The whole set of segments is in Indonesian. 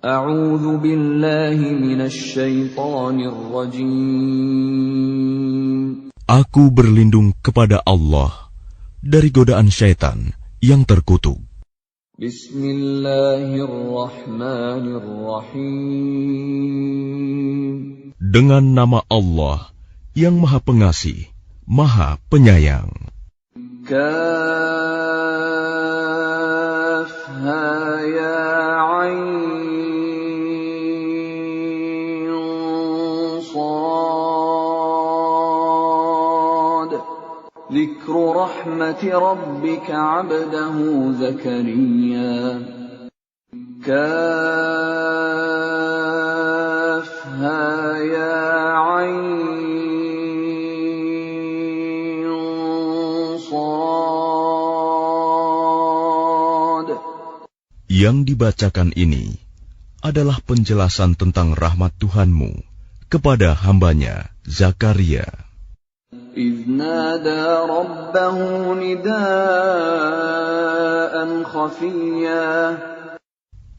A'udzu billahi minasy syaithanir rajim. Aku berlindung kepada Allah dari godaan syaitan yang terkutuk. Bismillahirrahmanirrahim. Dengan nama Allah yang Maha Pengasih, Maha Penyayang. Kaf ha ya ain sad. Dzikru rahmati rabbika 'abdahu Zakariya. Kaf ha ya ain sad. Yang dibacakan ini adalah penjelasan tentang rahmat Tuhanmu kepada hambanya Zakaria. إذ نادى ربه نداء خفيا.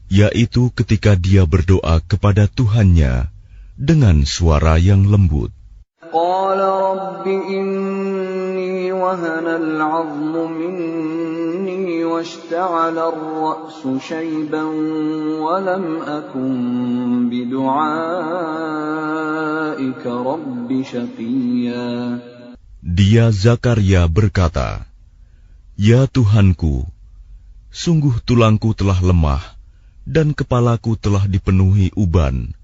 Yaitu ketika dia berdoa kepada Tuhannya dengan suara yang lembut. قال رب إني وهن العظم مني واشتعل الرأس شيبا ولم أكن بدعائك رب شقيا. Dia Zakaria berkata, "Ya Tuhanku, sungguh tulangku telah lemah dan kepalaku telah dipenuhi uban,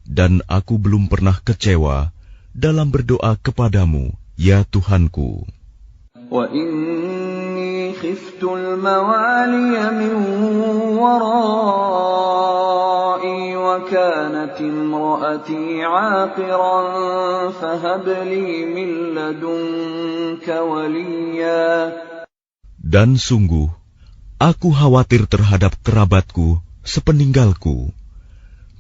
dan aku belum pernah kecewa dalam berdoa kepadamu, ya Tuhanku. وَإِنِّي خِفْتُ الْمَوَالِيَ مِنْ وَرَائِي وَكَانَتِ امْرَأَتِي عَاقِرًا فَهَبْ لِي مِنْ لَدُنْكَ وَلِيًّا. Dan sungguh, aku khawatir terhadap kerabatku sepeninggalku,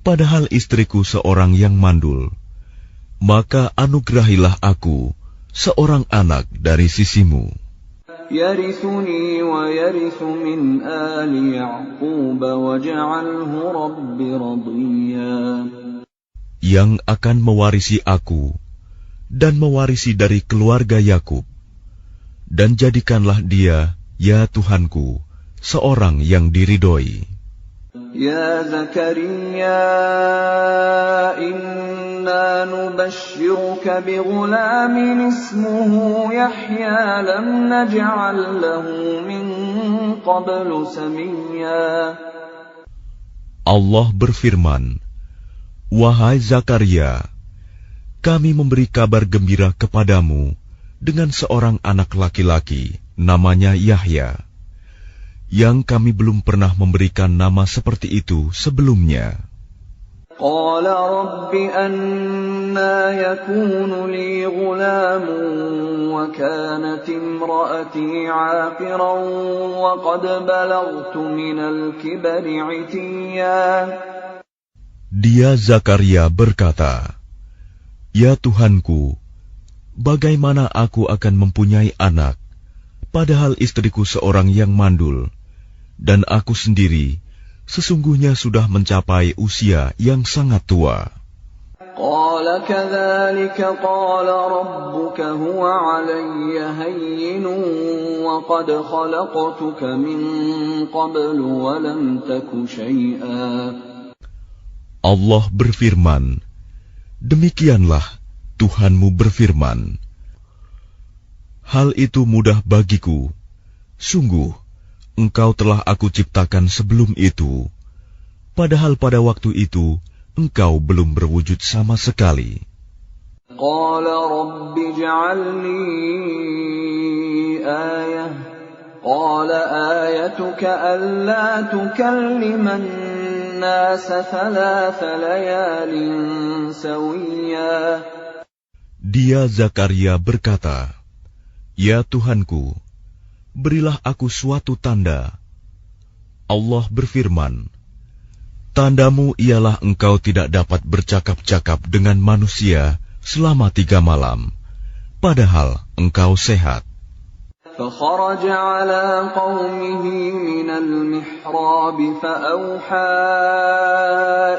padahal istriku seorang yang mandul. Maka anugerahilah aku seorang anak dari sisimu, يَرِثُنِي وَيَرِثُ مِنْ آلِ يَعْقُوبَ وَاجْعَلْهُ رَبِّ رَضِيًّا. yang akan mewarisi aku dan mewarisi dari keluarga Yakub, dan jadikanlah dia, ya Tuhanku, seorang yang diridhoi. يَا زَكَرِيَّا إِنَّا نُبَشِّرُكَ بِغُلَامٍ اسْمُهُ يَحْيَىٰ لَمْ نَجْعَل لَّهُ مِن قَبْلُ سَمِيًّا. Allah berfirman, "Wahai Zakaria, kami memberi kabar gembira kepadamu dengan seorang anak laki-laki, namanya Yahya, yang kami belum pernah memberikan nama seperti itu sebelumnya." قَالَ رَبِّ أَنَّىٰ يَكُونُ لِي غُلَامٌ وَكَانَتِ امْرَأَتِي عَاقِرًا وَقَدْ بَلَغْتُ مِنَ الْكِبَرِ عِتِيًّا. Dia Zakaria berkata, "Ya Tuhanku, bagaimana aku akan mempunyai anak, padahal istriku seorang yang mandul, dan aku sendiri sesungguhnya sudah mencapai usia yang sangat tua." قَالَ كَذَلِكَ قَالَ رَبُّكَ هُوَ عَلَيَّ هَيِّنٌ وَقَدْ خَلَقْتُكَ مِن قَبْلُ وَلَمْ تَكُ شَيْئًا. Allah berfirman, "Demikianlah Tuhanmu berfirman, hal itu mudah bagiku. Sungguh, Engkau telah aku ciptakan sebelum itu, padahal pada waktu itu Engkau belum berwujud sama sekali." قَالَ رَبِّ اجْعَل لِّي آيَةً قَالَ آيَتُكَ أَلَّا تُكَلِّمَ النَّاسَ ثَلَاثَ لَيَالٍ سَوِيًّا. Dia Zakaria berkata, "Ya Tuhanku, berilah aku suatu tanda." Allah berfirman, "Tandamu ialah engkau tidak dapat bercakap-cakap dengan manusia selama 3 malam, padahal engkau sehat." فخرج على قومه من المحراب فأوحى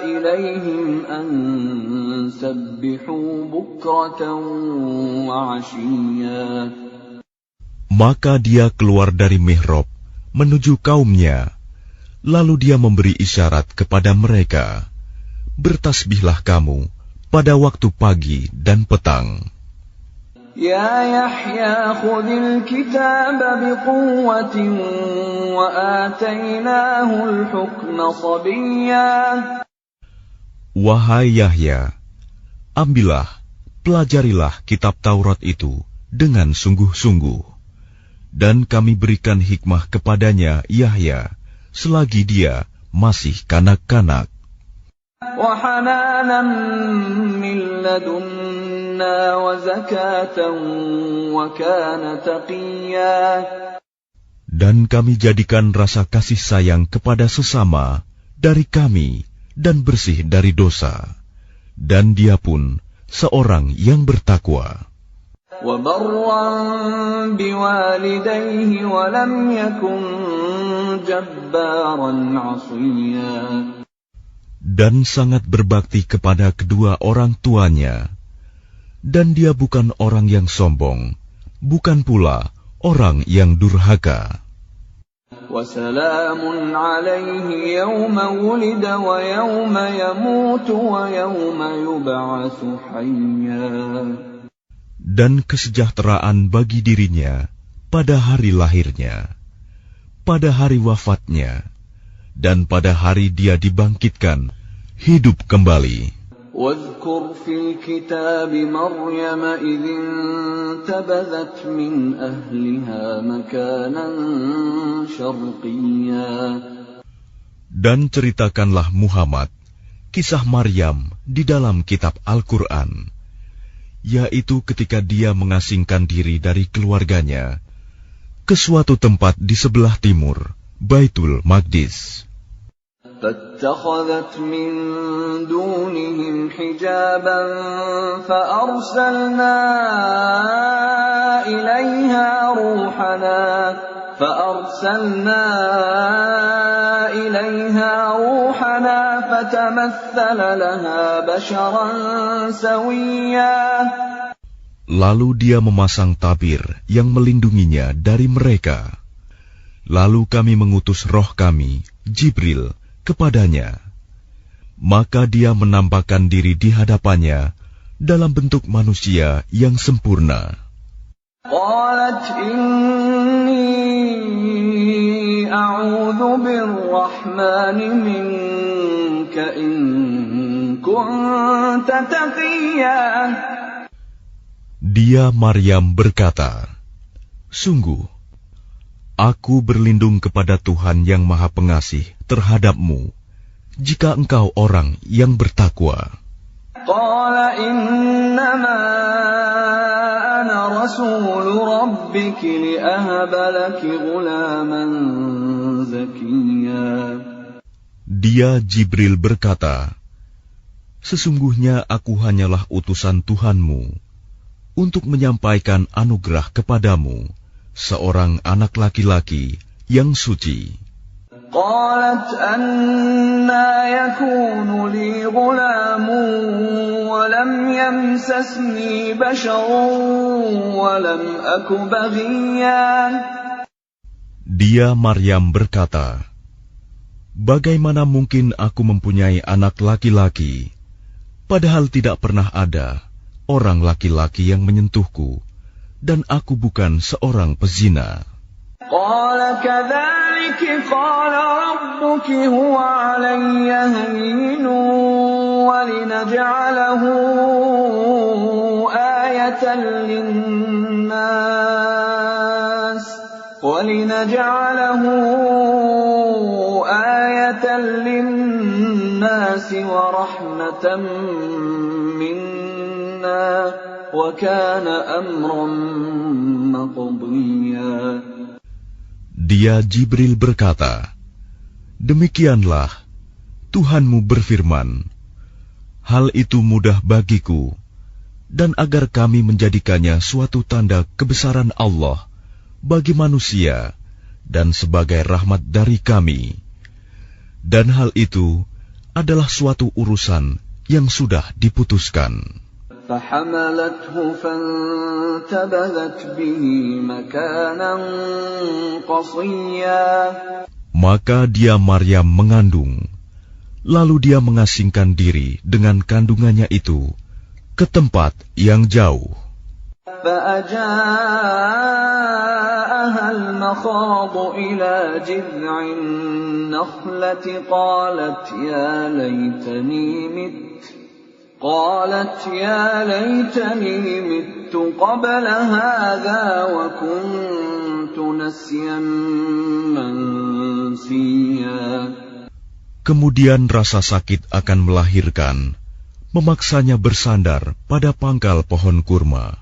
إليهم أن سبحوا بكرة وعشيا. Maka dia keluar dari mihrab menuju kaumnya, lalu dia memberi isyarat kepada mereka, bertasbihlah kamu pada waktu pagi dan petang. Ya Yahya khudhil kitab biquwwah wa atainahu al-hukma sabiyya. Wahai Yahya, ambillah, pelajarilah kitab Taurat itu dengan sungguh-sungguh, dan kami berikan hikmah kepadanya Yahya selagi dia masih kanak-kanak. Wa hananan min ladunna wa zakatan wa kana taqiyya. Dan kami jadikan rasa kasih sayang kepada sesama dari kami dan bersih dari dosa, dan dia pun seorang yang bertakwa. Wa barran biwalidayhi wa lam yakun jabbaran 'asiyya. Dan sangat berbakti kepada kedua orang tuanya, dan dia bukan orang yang sombong, bukan pula orang yang durhaka. وَسَلَامٌ عَلَيْهِ يَوْمَ وُلِدَ وَيَوْمَ يَمُوتُ وَيَوْمَ يُبْعَثُ حَيًّا. Dan kesejahteraan bagi dirinya pada hari lahirnya, pada hari wafatnya, dan pada hari dia dibangkitkan hidup kembali. واذكر في الكتاب مريم إذ انتبذت من أهلها مكانا شرقيا. Dan ceritakanlah Muhammad kisah Maryam di dalam kitab Al-Quran, yaitu ketika dia mengasingkan diri dari keluarganya ke suatu tempat di sebelah timur Baitul Maqdis. فاتخذت من دونهم حجابا فأرسلنا إليها روحنا فتمثل لها بشرا سويا. Lalu dia memasang tabir yang melindunginya dari mereka. Lalu kami mengutus roh kami, Jibril, kepadanya. Maka dia menampakkan diri di hadapannya dalam bentuk manusia yang sempurna. Qalat inni a'udzu birrahmani minka in kunta taqiyya. Dia Maryam berkata, sungguh, aku berlindung kepada Tuhan yang Maha Pengasih terhadapmu, jika engkau orang yang bertakwa. Qala innama ana rasulu rabbiki li'ahaba laki ghulaman zakiyya. Dia Jibril berkata, sesungguhnya aku hanyalah utusan Tuhanmu untuk menyampaikan anugerah kepadamu seorang anak laki-laki yang suci. Qalat anna yakunu li ghulamun wa lam yamsasni basharun wa lam aku baghiyan. Dia Maryam berkata, bagaimana mungkin aku mempunyai anak laki-laki, padahal tidak pernah ada orang laki-laki yang menyentuhku, dan aku bukan seorang pezina. Qala kadzalika qala rabbuki huwa 'alayya hayyinun wa linaj'alahu ayatan lin-nas wa rahmatan minna wa kana amran maqdiya. Dia Jibril berkata, demikianlah Tuhanmu berfirman, hal itu mudah bagiku, dan agar kami menjadikannya suatu tanda kebesaran Allah bagi manusia dan sebagai rahmat dari kami. Dan hal itu adalah suatu urusan yang sudah diputuskan. فحملته فانتبذت به مكانا قصيا. Maka dia Maryam mengandung, lalu dia mengasingkan diri dengan kandungannya itu ke tempat yang jauh. فأجاءها المخاض إلى جذع النخلة قالت يا ليتني مت قبل هذا وكنت نسيا منسيا. Kemudian rasa sakit akan melahirkan, memaksanya bersandar pada pangkal pohon kurma.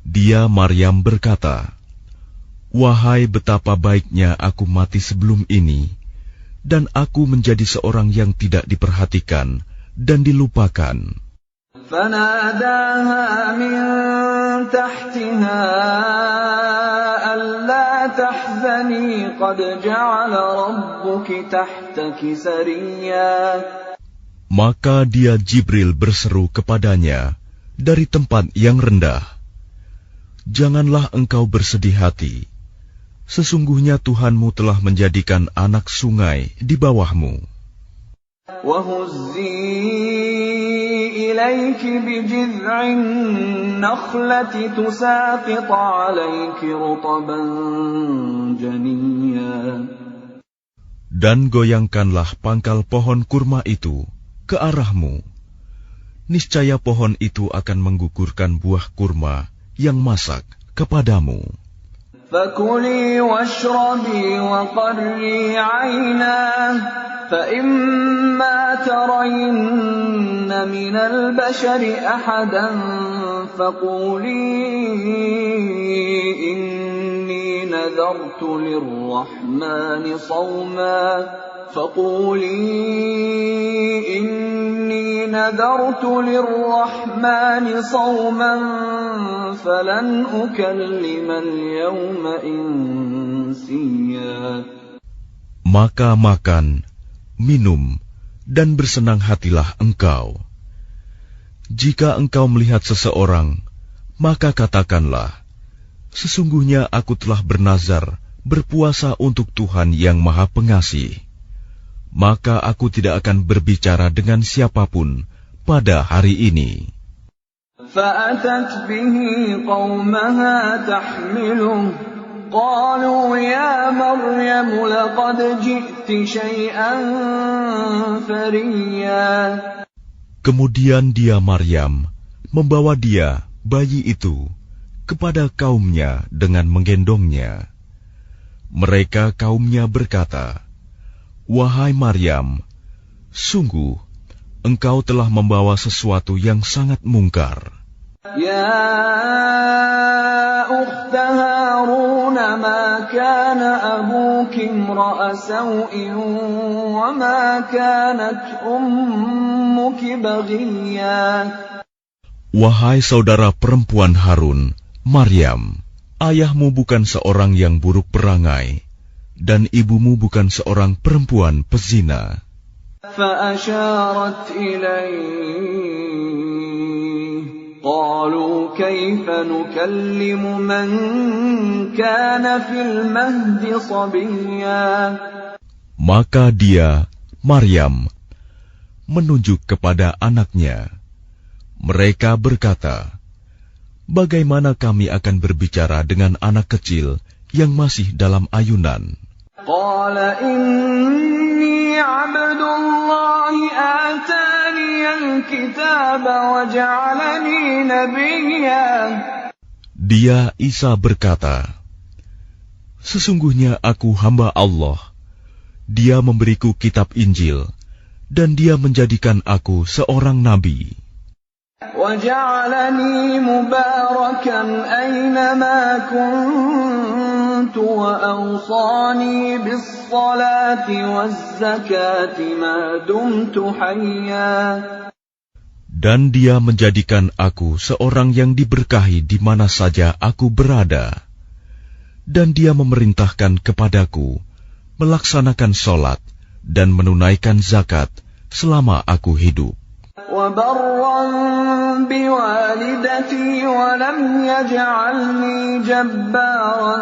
Dia Maryam berkata, "Wahai betapa baiknya aku mati sebelum ini, dan aku menjadi seorang yang tidak diperhatikan dan dilupakan." فناداها من تحتها ألا تحزني قد جعل ربك تحتك سريا. Maka dia Jibril berseru kepadanya dari tempat yang rendah, "Janganlah engkau bersedih hati. Sesungguhnya Tuhanmu telah menjadikan anak sungai di bawahmu." وَهُزِّي إِلَيْكِ بِجِذْعِ النَّخْلَةِ تُسَاقِطْ عَلَيْكِ رُطَبًا جَنِيًّا. Dan goyangkanlah pangkal pohon kurma itu ke arahmu. Niscaya pohon itu akan menggugurkan buah kurma yang masak kepadamu. فَكُلِي وَاشْرَبِي وَقَرِّي عَيْنًا فَإِمَّا تَرَيِنَّ مِنَ الْبَشَرِ أَحَدًا فَقُولِي إِنِّي نَذَرْتُ لِلرَّحْمَنِ صَوْمًا فَلَنْ أُكَلِّمَ الْيَوْمَ إِنسِيًّا. Maka makan, minum, dan bersenang hatilah engkau. Jika engkau melihat seseorang, maka katakanlah, "Sesungguhnya aku telah bernazar berpuasa untuk Tuhan yang Maha Pengasih." Maka aku tidak akan berbicara dengan siapapun pada hari ini. فَأَتَتْ بِهِ قَوْمَهَا تَحْمِلُهُ قَالُوا يَا مَرْيَمُ لَقَدْ جِئْتِ شَيْئًا فَرِيًّا. Kemudian dia Maryam membawa dia, bayi itu, kepada kaumnya dengan menggendongnya. Mereka kaumnya berkata, "Wahai Maryam, sungguh engkau telah membawa sesuatu yang sangat mungkar." يَا أُخْتَ هَارُونَ مَا كَانَ أَبُوكِ امْرَأَ سَوْءٍ وَمَا كَانَتْ أُمُّكِ بَغِيًّا. Wahai saudara perempuan Harun, Maryam, ayahmu bukan seorang yang buruk perangai, dan ibumu bukan seorang perempuan pezina. فَأَشَارَتْ إِلَيْهِ قَالُوا كَيْفَ نُكَلِّمُ مَنْ كَانَ فِي الْمَهْدِ صَبِيًّا. Maka dia, Maryam, menunjuk kepada anaknya. Mereka berkata, "Bagaimana kami akan berbicara dengan anak kecil yang masih dalam ayunan?" قَالَ إِنِّي عَبْدُ اللَّهِ آتَانِيَ الْكِتَابَ وَجَعَلَنِي نَبِيًّا. Dia Isa berkata, "Sesungguhnya aku hamba Allah. Dia memberiku kitab Injil, dan Dia menjadikan aku seorang nabi. وَجَعَلَنِي مُبَارَكًا أَيْنَمَا كُنتُ وَأَوْصَانِي بِالصَّلَاةِ وَالزَّكَاةِ مَا دُمْتُ حَيًّا. Dan Dia menjadikan aku seorang yang diberkahi di mana saja aku berada. Dan dia memerintahkan kepadaku melaksanakan sholat dan menunaikan zakat selama aku hidup. وَبَرًّا بِوَالِدَتِي وَلَمْ يَجْعَلْنِي جَبَّارًا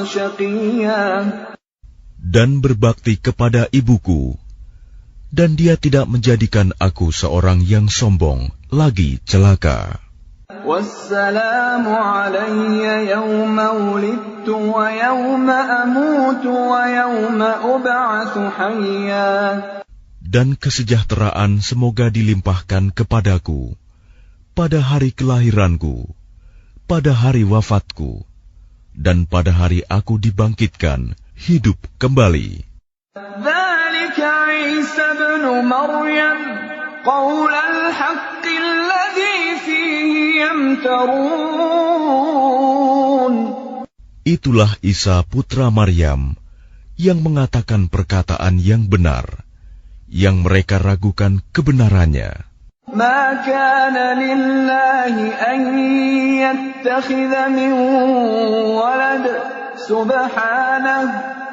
شَقِيًّا. Dan berbakti kepada ibuku, dan dia tidak menjadikan aku seorang yang sombong lagi celaka. وَالسَّلَامُ عَلَيَّ يَوْمَ وُلِدتُّ وَيَوْمَ أَمُوتُ وَيَوْمَ أُبْعَثُ حَيًّا. Dan kesejahteraan semoga dilimpahkan kepadaku pada hari kelahiranku, pada hari wafatku, dan pada hari aku dibangkitkan hidup kembali. ذَلِكَ عِيسَى ابْنُ مَرْيَمَ قَوْلَ الْحَقِّ الَّذِي فِيهِ يَمْتَرُونَ. Itulah Isa putra Maryam yang mengatakan perkataan yang benar, yang mereka ragukan kebenarannya. مَا كَانَ لِلَّهِ أَن يَتَّخِذَ مِن وَلَدٍ سُبْحَانَهُ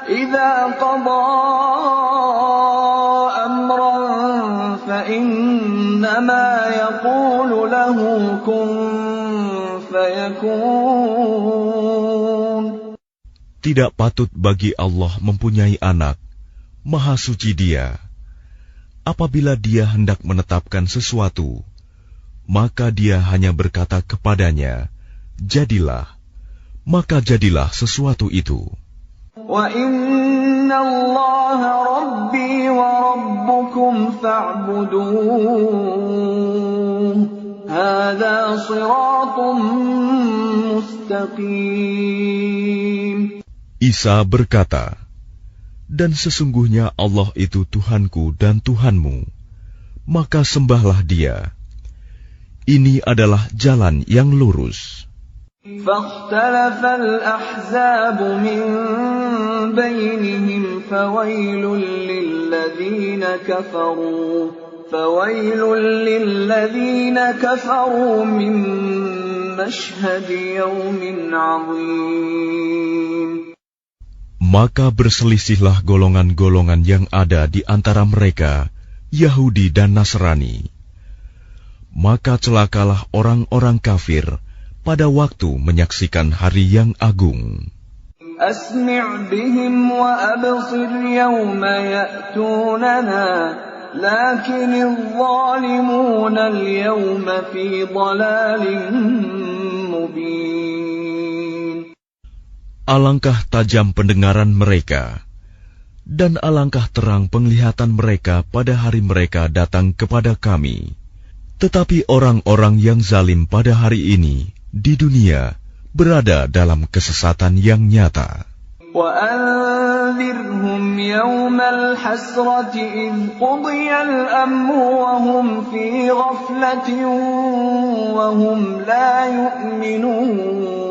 إِذَا قَضَىٰ أَمْرًا فَإِنَّمَا يَقُولُ لَهُ كُن فَيَكُونُ. Tidak patut bagi Allah mempunyai anak, Maha Suci Dia. Apabila Dia hendak menetapkan sesuatu, maka Dia hanya berkata kepadanya, jadilah, maka jadilah sesuatu itu. وَإِنَّ اللَّهَ رَبِّي وَرَبُّكُمْ فَاعْبُدُوهُ هَذَا صِرَاطٌ مُسْتَقِيمٌ. Isa berkata, dan sesungguhnya Allah itu Tuhanku dan Tuhanmu, maka sembahlah Dia. Ini adalah jalan yang lurus. فَاخْتَلَفَ الْأَحْزَابُ مِنْ بَيْنِهِمْ فَوَيْلٌ لِلَّذِينَ كَفَرُوا مِنْ مَشْهَدِ يَوْمٍ عَظِيمٍ. Maka berselisihlah golongan-golongan yang ada di antara mereka, Yahudi dan Nasrani. Maka celakalah orang-orang kafir pada waktu menyaksikan hari yang agung. أَسْمِعْ بِهِمْ وَأَبْصِرْ يَوْمَ يَأْتُونَنَا لَكِنِ الظَّالِمُونَ الْيَوْمَ فِي ضَلَالٍ مُبِينٍ. Alangkah tajam pendengaran mereka, dan alangkah terang penglihatan mereka pada hari mereka datang kepada kami. Tetapi orang-orang yang zalim pada hari ini, di dunia, berada dalam kesesatan yang nyata. وَأَنذِرْهُمْ يَوْمَ الْحَسْرَةِ إِذْ قُضِيَ الْأَمْرُ وَهُمْ فِي غَفْلَةٍ وَهُمْ لَا يُؤْمِنُونَ.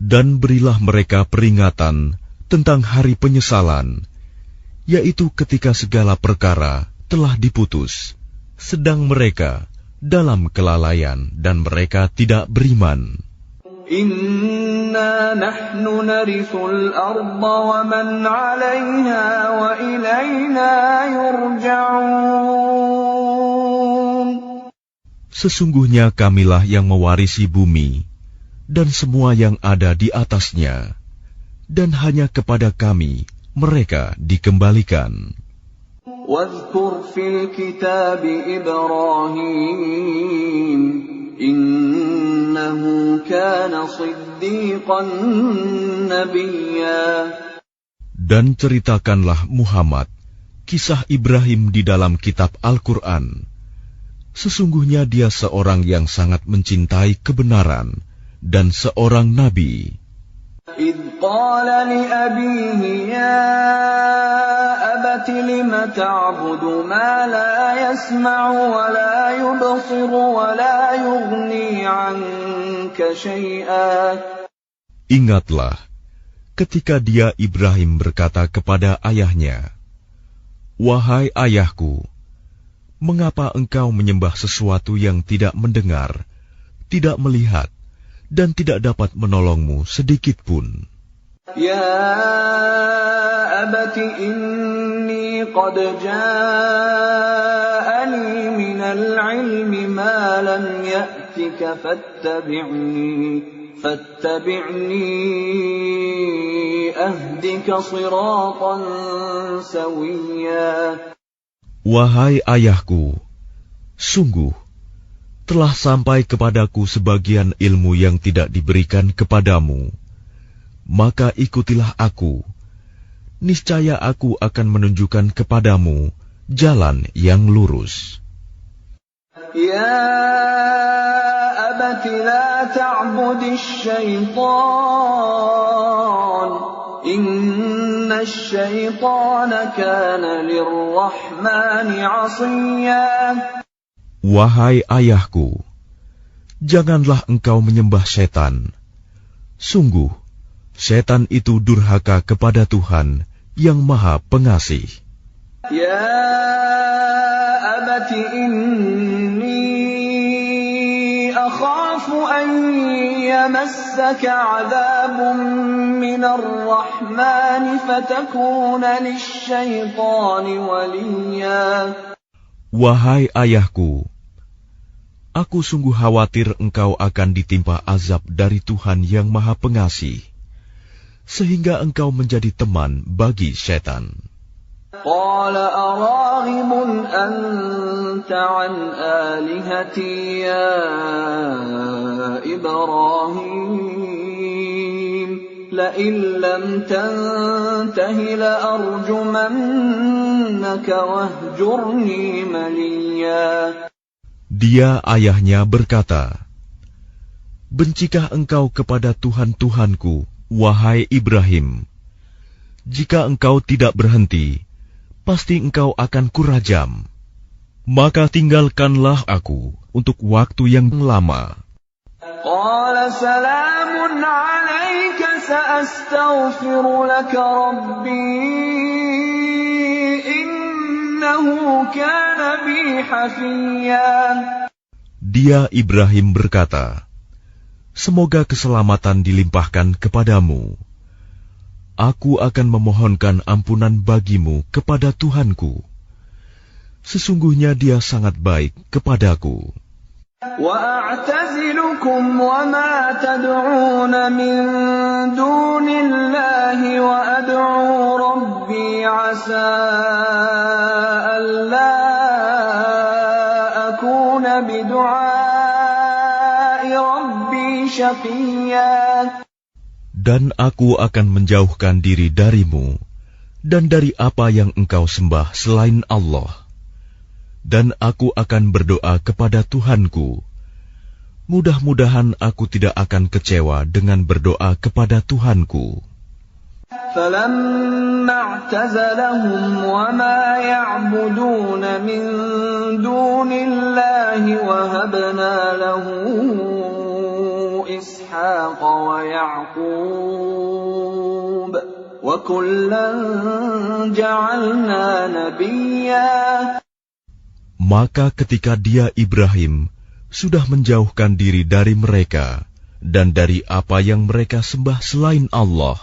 Dan berilah mereka peringatan tentang hari penyesalan, yaitu ketika segala perkara telah diputus, sedang mereka dalam kelalaian dan mereka tidak beriman. Inna nahnu narithul arda wa man 'alayha wa ilayna yurja'un. Sesungguhnya kamilah yang mewarisi bumi dan semua yang ada di atasnya, dan hanya kepada kami mereka dikembalikan. واذكر في الكتاب إبراهيم إنه كان صديقا نبيا. Dan ceritakanlah Muhammad kisah Ibrahim di dalam kitab Al-Quran. Sesungguhnya dia seorang yang sangat mencintai kebenaran dan seorang nabi. إذ قال لأبيه يا أبت لم تعبد ما لا يسمع ولا يبصر ولا يغني عنك شيئا. Ingatlah ketika dia Ibrahim berkata kepada ayahnya, wahai ayahku, mengapa engkau menyembah sesuatu yang tidak mendengar, tidak melihat, dan tidak dapat menolongmu sedikit pun. Ya abati inni qad ja'ani minal ilmi ma lam ya'tika fattabi'ni ahdika siratan sawiyya. Wahai ayahku, sungguh telah sampai kepadaku sebagian ilmu yang tidak diberikan kepadamu. Maka ikutilah aku, niscaya aku akan menunjukkan kepadamu jalan yang lurus. Ya abati la ta'budis syaitan, inna syaitana kana lirrahmani 'asiyya. Wahai ayahku, janganlah engkau menyembah setan. Sungguh, setan itu durhaka kepada Tuhan yang Maha Pengasih. Ya abati inni akhafu an yamassaka 'adzabun minar rahmani fatakuna lisyaitani waliyya. Wahai ayahku, aku sungguh khawatir engkau akan ditimpa azab dari Tuhan yang Maha Pengasih, sehingga engkau menjadi teman bagi setan. Qala araghibun anta an alihati ya Ibrahim, la in lam tantahi la arjumannaka wahjurni maliya. Dia ayahnya berkata, bencikah engkau kepada Tuhan-Tuhanku, wahai Ibrahim? Jika engkau tidak berhenti, pasti engkau akan kurajam. Maka tinggalkanlah aku untuk waktu yang lama. Qala salamun alayka sa'astaghfiru laka rabbi innahu kana bi hafiyya. Dia Ibrahim berkata, semoga keselamatan dilimpahkan kepadamu. Aku akan memohonkan ampunan bagimu kepada Tuhanku. Sesungguhnya Dia sangat baik kepadaku. Wa a'tazilukum wa ma tad'una min dunillahi wa ad'u rabbi 'asa alla akuna bidu'ai rabbi syaqiyya. Dan aku akan menjauhkan diri darimu dan dari apa yang engkau sembah selain Allah. Dan aku akan berdoa kepada Tuhanku. Mudah-mudahan aku tidak akan kecewa dengan berdoa kepada Tuhanku. فَلَمَّا اعْتَزَلَهُمْ وَمَا يَعْبُدُونَ مِن دُونِ اللَّهِ وَهَبْنَا لَهُ إِسْحَاقَ وَيَعْقُوبَ وَكُلًّا جَعَلْنَا نَبِيًّا. Maka ketika dia Ibrahim sudah menjauhkan diri dari mereka dan dari apa yang mereka sembah selain Allah,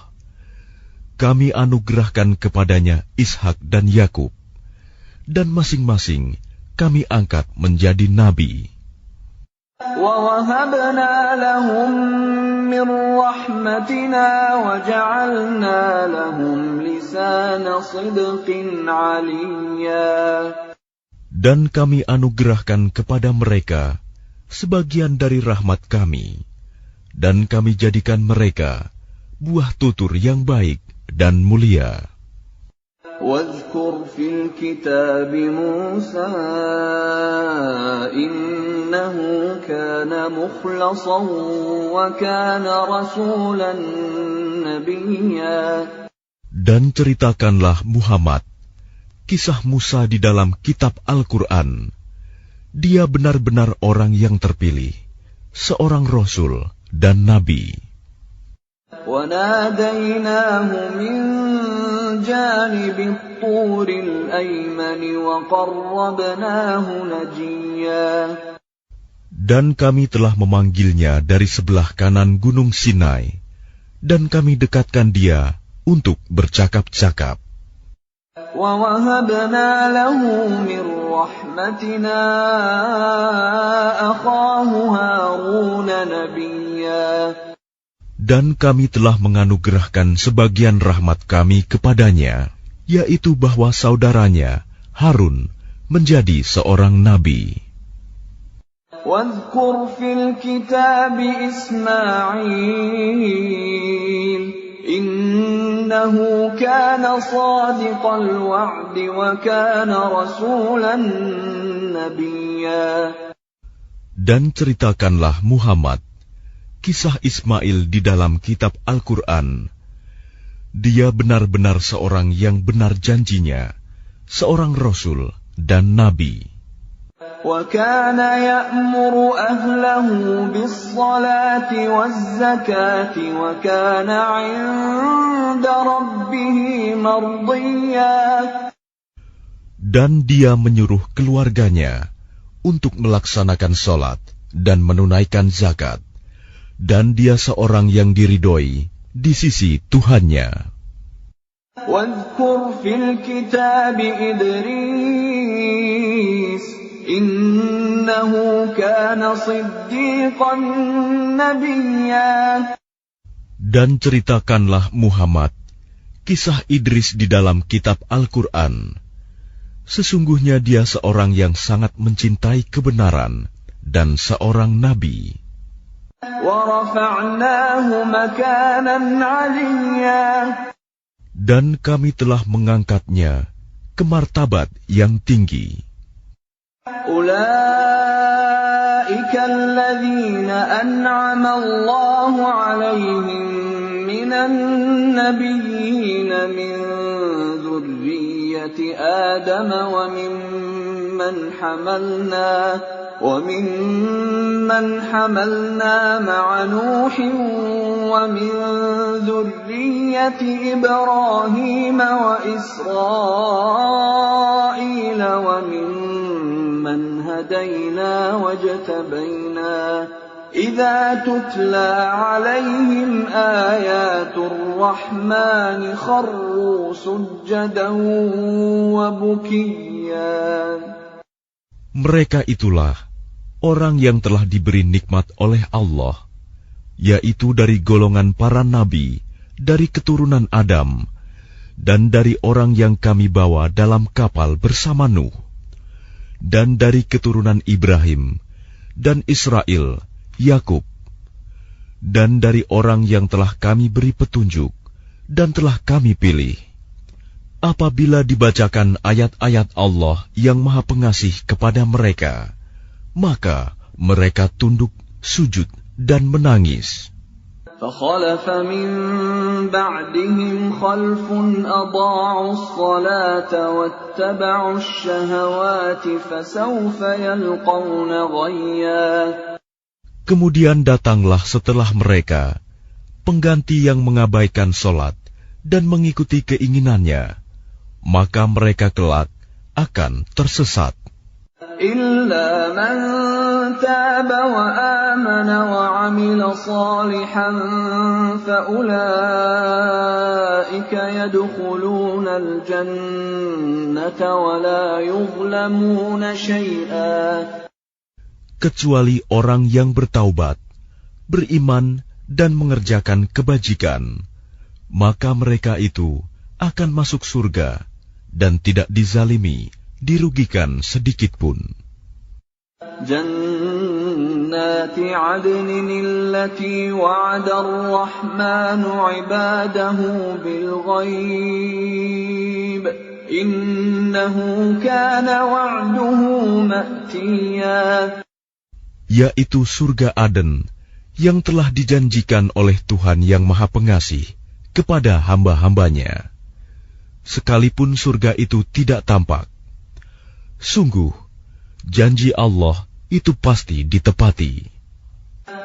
kami anugerahkan kepadanya Ishak dan Yakub, dan masing-masing kami angkat menjadi nabi. وَوَهَبْنَا لَهُم مِّن رَّحْمَتِنَا وَجَعَلْنَا لَهُمْ لِسَانَ صِدْقٍ عَلِيًّا. Dan kami anugerahkan kepada mereka sebagian dari rahmat kami, dan kami jadikan mereka buah tutur yang baik dan mulia. وَاذْكُرْ فِي الْكِتَابِ مُوسَىٰ إِنَّهُ كَانَ مُخْلَصًا وَكَانَ رَسُولًا نَبِيًّا. Dan ceritakanlah Muhammad kisah Musa di dalam kitab Al-Quran. Dia benar-benar orang yang terpilih, seorang Rasul dan Nabi. وَنَادَيْنَاهُ مِنْ جَانِبِ الطُّورِ الْأَيْمَنِ وَقَرَّبْنَاهُ نَجِيًّا. Dan kami telah memanggilnya dari sebelah kanan gunung Sinai, dan kami dekatkan dia untuk bercakap-cakap. وَوَهَبْنَا لَهُ مِنْ رَحْمَتِنَا أَخَاهُ هَارُونَ نَبِيًّا. Dan kami telah menganugerahkan sebagian rahmat kami kepadanya, yaitu bahwa saudaranya Harun menjadi seorang nabi. وَاذْكُرْ فِي الْكِتَابِ إِسْمَاعِيلَ إِنَّهُ كَانَ صَادِقَ الْوَعْدِ وَكَانَ رَسُولًا نَبِيًّا. Dan ceritakanlah Muhammad kisah Ismail di dalam kitab Al-Quran. Dia benar-benar seorang yang benar janjinya, seorang Rasul dan Nabi. وَكَانَ يَأْمُرُ أَهْلَهُ بِالصَّلَاةِ وَالزَّكَاةِ وَكَانَ عِندَ رَبِّهِ مَرْضِيًّا. Dan dia menyuruh keluarganya untuk melaksanakan sholat dan menunaikan zakat, dan dia seorang yang diridhoi di sisi Tuhannya. وَاذْكُرْ فِي الْكِتَابِ إِدْرِيسَ إِنَّهُ كَانَ صِدِّيقًا نَبِيًّا. Dan ceritakanlah Muhammad kisah Idris di dalam kitab Al-Quran. Sesungguhnya dia seorang yang sangat mencintai kebenaran dan seorang nabi. وَرَفَعْنَاهُ مَكَانًا عَلِيًّا. Dan kami telah mengangkatnya ke martabat yang tinggi. أُولَئِكَ الَّذِينَ أَنْعَمَ اللَّهُ عَلَيْهِمْ مِنَ النَّبِيِّينَ مِنْ ذُرِّيَّةِ آدَمَ وَمِمَّنْ حَمَلْنَا مَعَ نُوحٍ وَمِنْ ذُرِّيَّةِ إِبْرَاهِيمَ وَإِسْرَائِيلَ وَمِمَّنْ هَدَيْنَا وَاجْتَبَيْنَا إِذَا تُتْلَى عَلَيْهِمْ آيَاتُ الرَّحْمَنِ خَرُّوا سُجَّدًا وَبُكِيًّا. Mereka itulah orang yang telah diberi nikmat oleh Allah, yaitu dari golongan para nabi, dari keturunan Adam, dan dari orang yang kami bawa dalam kapal bersama Nuh, dan dari keturunan Ibrahim, dan Israel, Yakub, dan dari orang yang telah kami beri petunjuk, dan telah kami pilih. Apabila dibacakan ayat-ayat Allah yang Maha Pengasih kepada mereka, maka mereka tunduk, sujud, dan menangis. فَخَلَفَ مِن بَعْدِهِمْ خَلْفٌ أَضَاعُوا الصَّلَاةَ وَاتَّبَعُوا الشَّهَوَاتِ فَسَوْفَ يَلْقَوْنَ غَيًّا. Kemudian datanglah setelah mereka pengganti yang mengabaikan sholat dan mengikuti keinginannya, maka mereka kelak akan tersesat. إِلَّا مَن تَابَ وَآمَنَ وَعَمِلَ صَالِحًا فَأُولَئِكَ يَدْخُلُونَ الْجَنَّةَ وَلَا يُظْلَمُونَ شَيْئًا. Kecuali orang yang bertaubat, beriman, dan mengerjakan kebajikan, maka mereka itu akan masuk surga dan tidak dizalimi, dirugikan sedikitpun. جَنَّاتِ عَدْنٍ الَّتِي وَعَدَ الرَّحْمَنُ عِبَادَهُ بِالْغَيْبِ إِنَّهُ كَانَ وَعْدُهُ مَأْتِيًّا. Yaitu surga Aden yang telah dijanjikan oleh Tuhan yang Maha Pengasih kepada hamba-hambanya. Sekalipun surga itu tidak tampak, sungguh janji Allah itu pasti ditepati.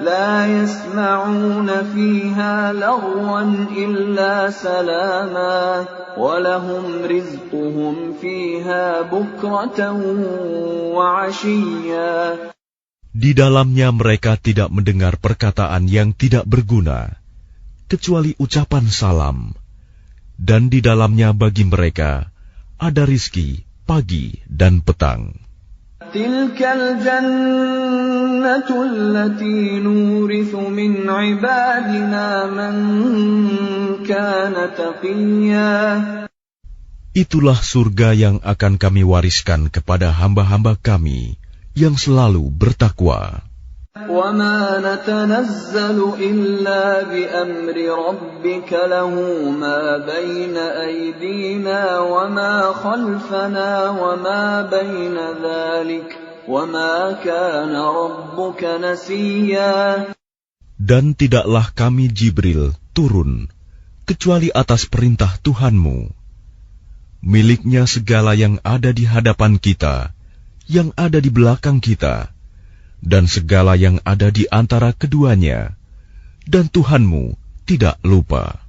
لا يسمعون فيها لغوا إلا سلاما ولهم رزقهم فيها بكرة وعشيا. Di dalamnya mereka tidak mendengar perkataan yang tidak berguna, kecuali ucapan salam, dan di dalamnya bagi mereka ada rizki pagi dan petang. Tilkal jannatu allati nurithu min ibadina man kana taqiyya. Itulah surga yang akan kami wariskan kepada hamba-hamba kami yang selalu bertakwa. وَمَا نَتَنَزَّلُ إِلَّا بِأَمْرِ رَبِّكَ لَهُ مَا بَيْنَ أَيْدِينَا وَمَا خَلْفَنَا وَمَا بَيْنَ ذَلِكَ وَمَا كَانَ رَبُّكَ نَسِيًّا. Dan tidaklah kami Jibril turun kecuali atas perintah Tuhanmu. Miliknya segala yang ada di hadapan kita, yang ada di belakang kita, dan segala yang ada di antara keduanya, dan Tuhanmu tidak lupa.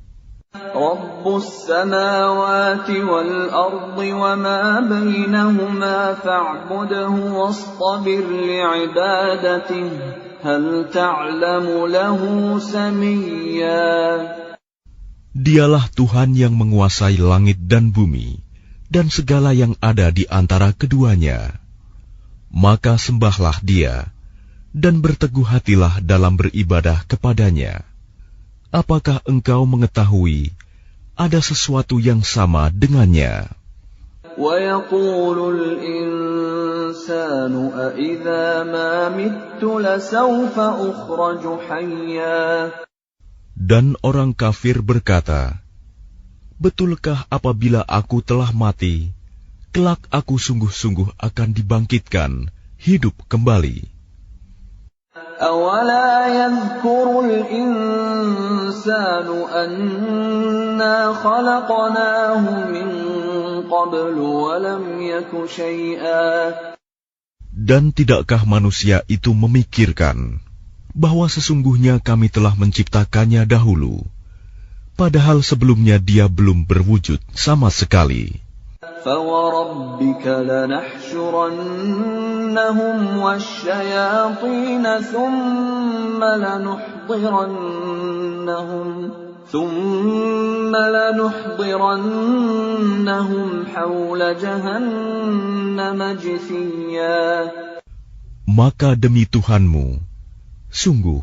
Rabbus samawati wal ardi wa ma bainahuma fa'budhu wastabir li'ibadatihi hal ta'lamu lahu samiyya. Dialah Tuhan yang menguasai langit dan bumi, dan segala yang ada di antara keduanya. Maka sembahlah Dia, dan berteguh hatilah dalam beribadah kepadanya. Apakah engkau mengetahui ada sesuatu yang sama dengannya? وَيَقُولُ الْإِنسَانُ أَإِذَا مَا مِتُّ لَسَوْفَ أُخْرَجُ حَيًّا. Dan orang kafir berkata, betulkah apabila aku telah mati, kelak aku sungguh-sungguh akan dibangkitkan, hidup kembali. أَوَلَا يَذْكُرُ الْإِنسَانُ أَنَّا خَلَقْنَاهُ مِنْ قَبْلُ وَلَمْ يَكُ شَيْئًا. Dan tidakkah manusia itu memikirkan bahwa sesungguhnya kami telah menciptakannya dahulu, padahal sebelumnya dia belum berwujud sama sekali. فَوَرَبِّكَ لَنَحْشُرَنَّهُمْ وَالشَّيَاطِينَ ثُمَّ لَنُحْضِرَنَّهُمْ حَوْلَ جَهَنَّمَ جِثِيًّا. Maka demi Tuhanmu, sungguh,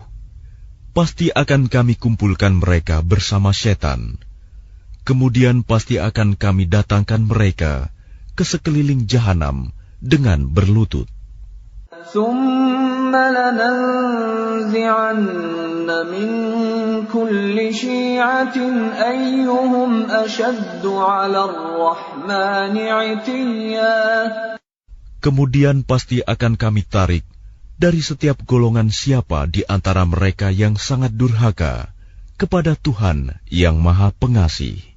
pasti akan kami kumpulkan mereka bersama setan. Kemudian pasti akan kami datangkan mereka ke sekeliling jahanam dengan berlutut. ثُمَّ لَنَنزِعَنَّ مِنْ كُلِّ شِيعَةٍ أَيُّهُمْ أَشَدُّ عَلَى الرَّحْمَنِ عِتِيًّا. Kemudian pasti akan kami tarik dari setiap golongan siapa di antara mereka yang sangat durhaka kepada Tuhan yang Maha Pengasih.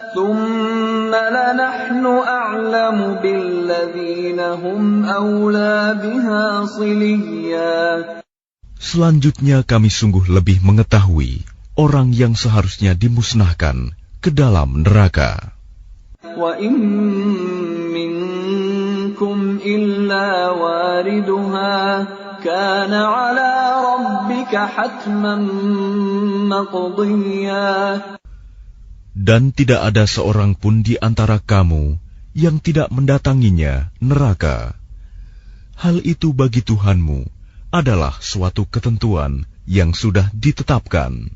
ثُمَّ لَنَحْنُ أَعْلَمُ بِالَّذِينَ هُمْ أَوْلَى بِهَا صِلِيًّا. Selanjutnya kami sungguh lebih mengetahui orang yang seharusnya dimusnahkan ke dalam neraka. وَإِن مِّنكُمْ إِلَّا وَارِدُهَا كَانَ عَلَى رَبِّكَ حَتْمًا مَّقْضِيًّا. Dan tidak ada seorang pun di antara kamu yang tidak mendatanginya neraka. Hal itu bagi Tuhanmu adalah suatu ketentuan yang sudah ditetapkan.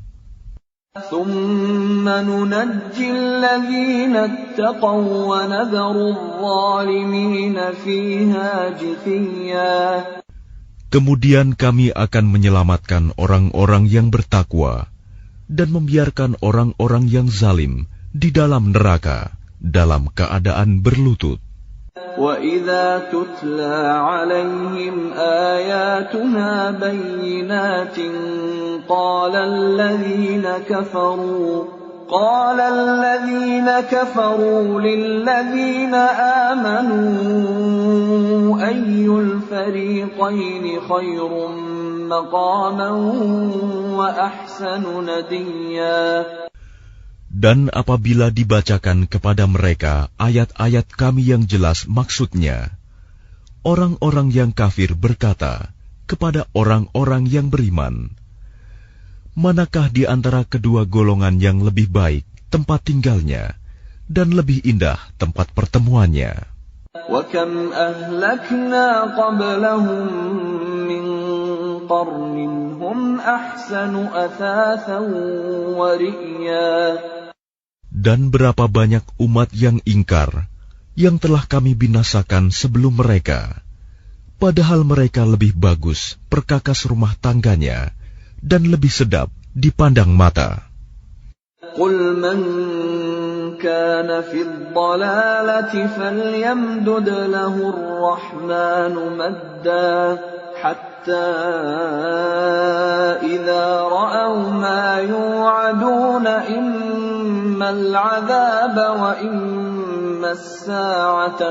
ثُمَّ نُنَجِّي الَّذِينَ اتَّقَوْا وَنَذَرُ الظَّالِمِينَ فِيهَا جِثِيًّا. Kemudian kami akan menyelamatkan orang-orang yang bertakwa dan membiarkan orang-orang yang zalim di dalam neraka dalam keadaan berlutut. وَإِذَا تُتْلَى عَلَيْهِمْ آيَاتُنَا بَيِّنَاتٍ قَالَ الَّذِينَ كَفَرُوا لِلَّذِينَ آمَنُوا أَيُّ الْفَرِيقَيْنِ خَيْرٌ مَّقَامًا وَأَحْسَنُ نَدِيًّا. Dan apabila dibacakan kepada mereka ayat-ayat kami yang jelas maksudnya, orang-orang yang kafir berkata, kepada orang-orang yang beriman. Manakah di antara kedua golongan yang lebih baik tempat tinggalnya dan lebih indah tempat pertemuannya? وَكَمْ أَهْلَكْنَا قَبْلَهُمْ مِنْ قَرْنٍ هُمْ أَحْسَنُ أَثَاثًا وَرِئْيًا. Dan berapa banyak umat yang ingkar yang telah kami binasakan sebelum mereka, padahal mereka lebih bagus perkakas rumah tangganya dan lebih sedap dipandang mata. قُلْ مَنْ كَانَ فِي الضَّلَالَةِ فَلْيَمْدُدْ لَهُ الرَّحْمَنُ مَدًّا حَتَّى إِذَا رَأَوْا مَا يُوعَدُونَ إِمَّا الْعَذَابَ وَإِمَّا السَّاعَةَ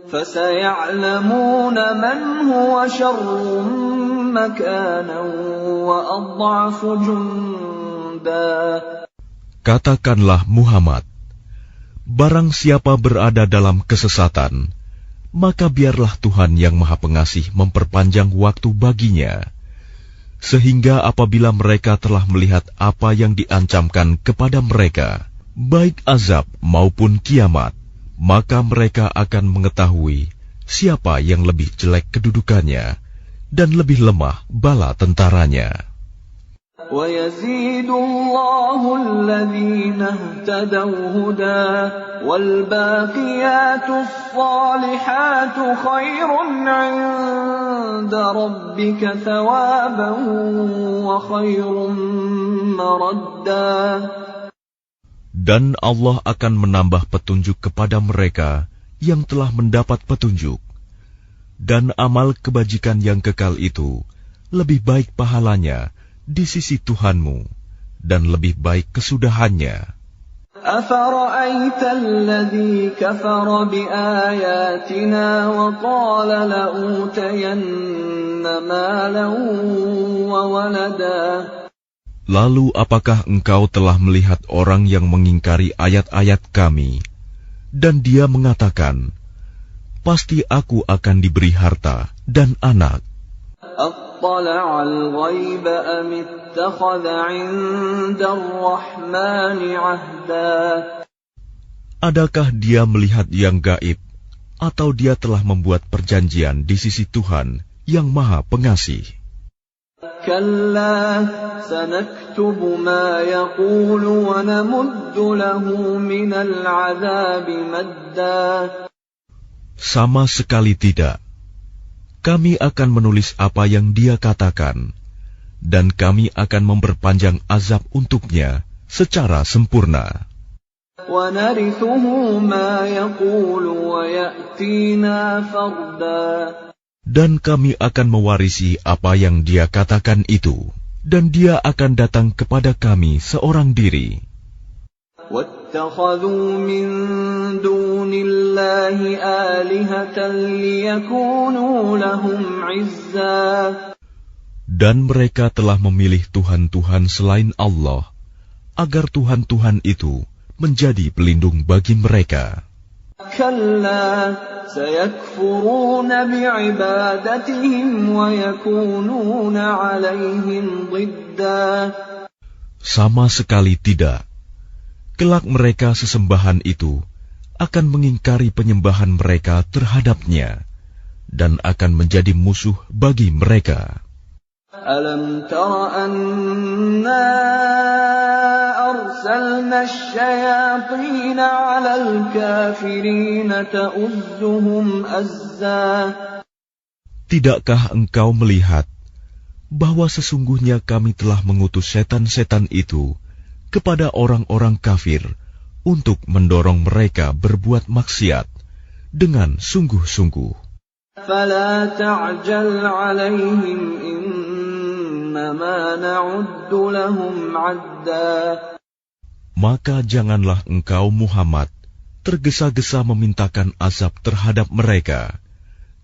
فَسَيَعْلَمُونَ مَنْ هُوَ شَرٌّ مَكَانًا وَأَضْعَفُ جُنْدًا. Katakanlah Muhammad, barang siapa berada dalam kesesatan, maka biarlah Tuhan yang Maha Pengasih memperpanjang waktu baginya, sehingga apabila mereka telah melihat apa yang diancamkan kepada mereka, baik azab maupun kiamat, maka mereka akan mengetahui siapa yang lebih jelek kedudukannya dan lebih lemah bala tentaranya. وَيَزِيدُ اللَّهُ الَّذِينَ اهْتَدَوْا هُدًى وَالْبَاقِيَاتُ الصَّالِحَاتُ خَيْرٌ عِندَ رَبِّكَ ثَوَابًا وَخَيْرٌ مَرَدًّا. Dan Allah akan menambah petunjuk kepada mereka yang telah mendapat petunjuk. Dan amal kebajikan yang kekal itu lebih baik pahalanya di sisi Tuhanmu dan lebih baik kesudahannya. أَفَرَأَيْتَ الَّذِي كَفَرَ بِآيَاتِنَا وَقَالَ لَأُوتَيَنَّ مَالًا وَوَلَدًا. Lalu apakah engkau telah melihat orang yang mengingkari ayat-ayat kami, dan dia mengatakan, pasti aku akan diberi harta dan anak. أَطَّلَعَ الْغَيْبَ أَمِ اتَّخَذَ عِندَ الرَّحْمَنِ عَهْدًا. Adakah dia melihat yang gaib, atau dia telah membuat perjanjian di sisi Tuhan yang Maha Pengasih? كَلَّا سَنَكْتُبُ مَا يَقُولُ وَنَمُدُّ لَهُ مِنَ الْعَذَابِ مَدًّا. Sama sekali tidak. Kami akan menulis apa yang dia katakan, dan kami akan memperpanjang azab untuknya secara sempurna. وَنَرِثُهُ مَا يَقُولُ وَيَأْتِينَا فَرْدًا. Dan kami akan mewarisi apa yang dia katakan itu, dan dia akan datang kepada kami seorang diri. وَاتَّخَذُوا مِن دُونِ اللَّهِ آلِهَةً لِيَكُونُوا لَهُمْ عِزًّا. Dan mereka telah memilih Tuhan-Tuhan selain Allah, agar Tuhan-Tuhan itu menjadi pelindung bagi mereka. كَلَّا سَيَكْفُرُونَ بِعِبَادَتِهِمْ وَيَكُونُونَ عَلَيْهِمْ ضِدًّا. Sama sekali tidak. Kelak mereka sesembahan itu akan mengingkari penyembahan mereka terhadapnya dan akan menjadi musuh bagi mereka. أَلَمْ تَرَ أَنَّا أَرْسَلْنَا الشَّيَاطِينَ عَلَى الْكَافِرِينَ تَؤُزُّهُمْ أَزًّا. Tidakkah engkau melihat bahwa sesungguhnya kami telah mengutus setan-setan itu kepada orang-orang kafir untuk mendorong mereka berbuat maksiat dengan sungguh-sungguh. فَلَا تَعْجَلْ عَلَيْهِمْ إِنَّمَا نَعُدُّ لَهُمْ عَدًّا. Maka janganlah engkau Muhammad tergesa-gesa memintakan azab terhadap mereka,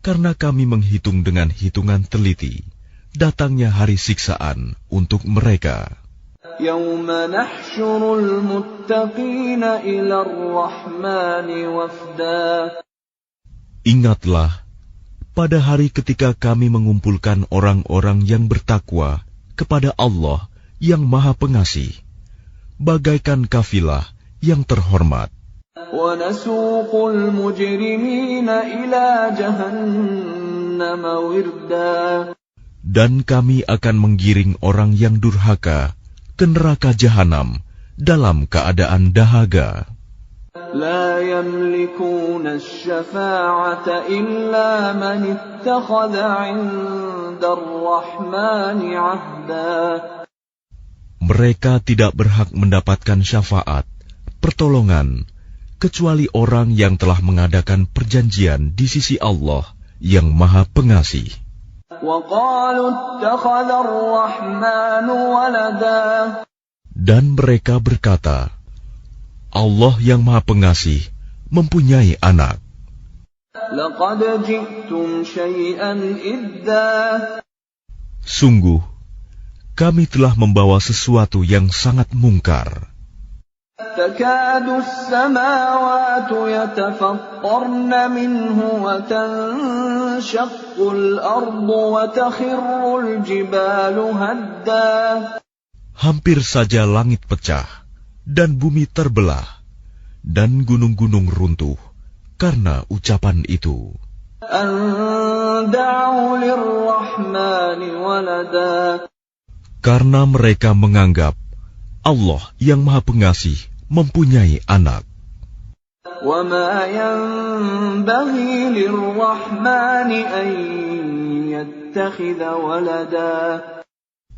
karena kami menghitung dengan hitungan teliti datangnya hari siksaan untuk mereka. يَوْمَ نَحْشُرُ الْمُتَّقِينَ إِلَى الرَّحْمَنِ وَفْدًا. Ingatlah pada hari ketika kami mengumpulkan orang-orang yang bertakwa kepada Allah yang Maha Pengasih, bagaikan kafilah yang terhormat. وَنَسُوقُ الْمُجْرِمِينَ إِلَى جَهَنَّمَ وِرْدًا. Dan kami akan menggiring orang yang durhaka ke neraka jahanam dalam keadaan dahaga. لا يملكون الشفاعة إلا من اتخذ عند الرحمن عهدا. Mereka tidak berhak mendapatkan syafaat, pertolongan, kecuali orang yang telah mengadakan perjanjian di sisi Allah yang Maha Pengasih. وقالوا اتخذ الرحمن ولدا. Dan mereka berkata, Allah yang Maha Pengasih mempunyai anak. لقد جئتم شيئا إدا. Sungguh, kami telah membawa sesuatu yang sangat mungkar. تكاد السماوات يتفطرن منه وتنشق الأرض وتخر الجبال هدا. Hampir saja langit pecah dan bumi terbelah dan gunung-gunung runtuh karena ucapan itu. أن دعوا للرحمن ولدا. Karena mereka menganggap Allah yang Maha Pengasih mempunyai anak. وما ينبغي للرحمن أن يتخذ ولدا.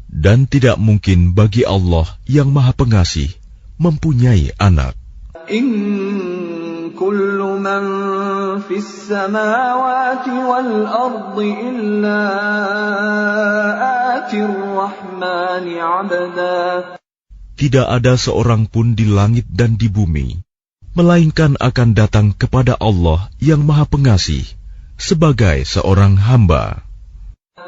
Dan tidak mungkin bagi Allah yang Maha Pengasih mempunyai anak. إن كل من في السماوات والأرض إلا آتي الرحمن عبدا. Tidak ada seorang pun di langit dan di bumi, melainkan akan datang kepada Allah yang Maha Pengasih sebagai seorang hamba.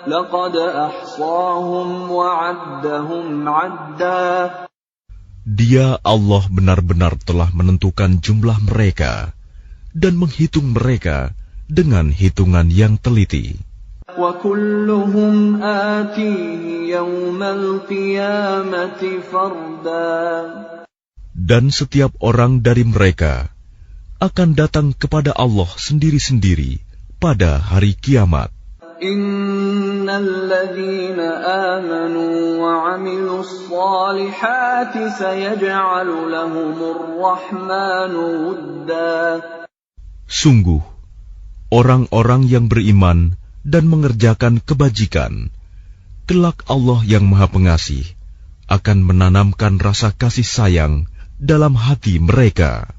لقد أحصاهم وعدهم عدا. Dia Allah benar-benar telah menentukan jumlah mereka dan menghitung mereka dengan hitungan yang teliti. وكلهم آتيه يوم القيامة فردا. Dan setiap orang dari mereka akan datang kepada Allah sendiri-sendiri pada hari kiamat. إن الذين آمنوا وعملوا الصالحات سيجعل لهم الرحمن ودا. Sungguh, orang-orang yang beriman dan mengerjakan kebajikan, kelak Allah yang Maha Pengasih akan menanamkan rasa kasih sayang dalam hati mereka.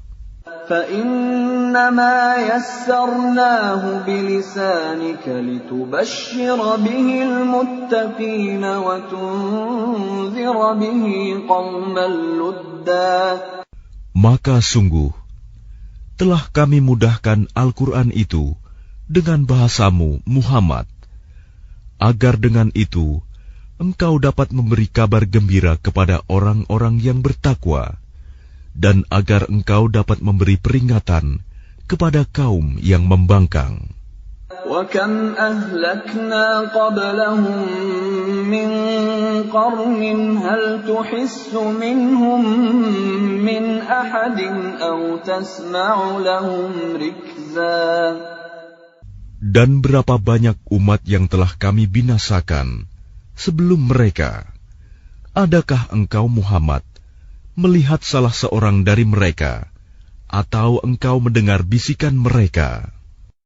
فإنما يسرناه بلسانك لتبشر به المتقين وتنذر به قوما لدا. Maka sungguh, telah kami mudahkan Al-Quran itu dengan bahasamu, Muhammad, agar dengan itu engkau dapat memberi kabar gembira kepada orang-orang yang bertakwa, dan agar engkau dapat memberi peringatan kepada kaum yang membangkang. وَكَمْ أَهْلَكْنَا قَبْلَهُمْ مِنْ قَرْنٍ هَلْ تُحِسُّ مِنْهُمْ مِنْ أَحَدٍ أَوْ تَسْمَعُ لَهُمْ رِكْزًا. Dan berapa banyak umat yang telah kami binasakan sebelum mereka. Adakah engkau Muhammad melihat salah seorang dari mereka, atau engkau mendengar bisikan mereka?